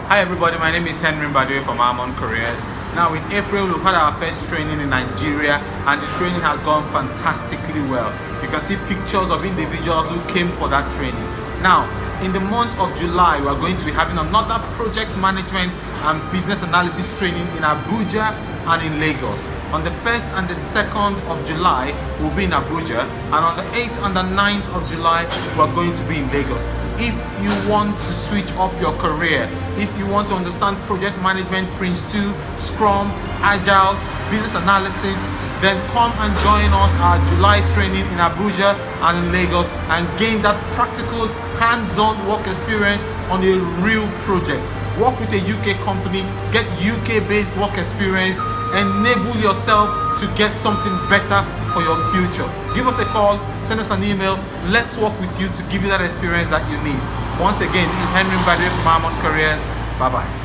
Hi everybody, my name is Henry Badwe from Almond Careers. Now in April we had our first training in Nigeria and the training has gone fantastically well. You can see pictures of individuals who came for that training. Now in the month of July we are going to be having another project management and business analysis training in Abuja and in Lagos. On the 1st and the 2nd of July we'll be in Abuja, and on the 8th and the 9th of July we're going to be in Lagos. If you want to switch up your career, if you want to understand project management, Prince 2, Scrum, Agile, business analysis, then come and join us our July training in Abuja and in Lagos and gain that practical hands-on work experience on a real project. Work with a UK company, get UK-based work experience, enable yourself to get something better for your future. Give us a call, send us an email, let's work with you to give you that experience that you need. Once again, this is Henry Badwe from Almond Careers. Bye-bye.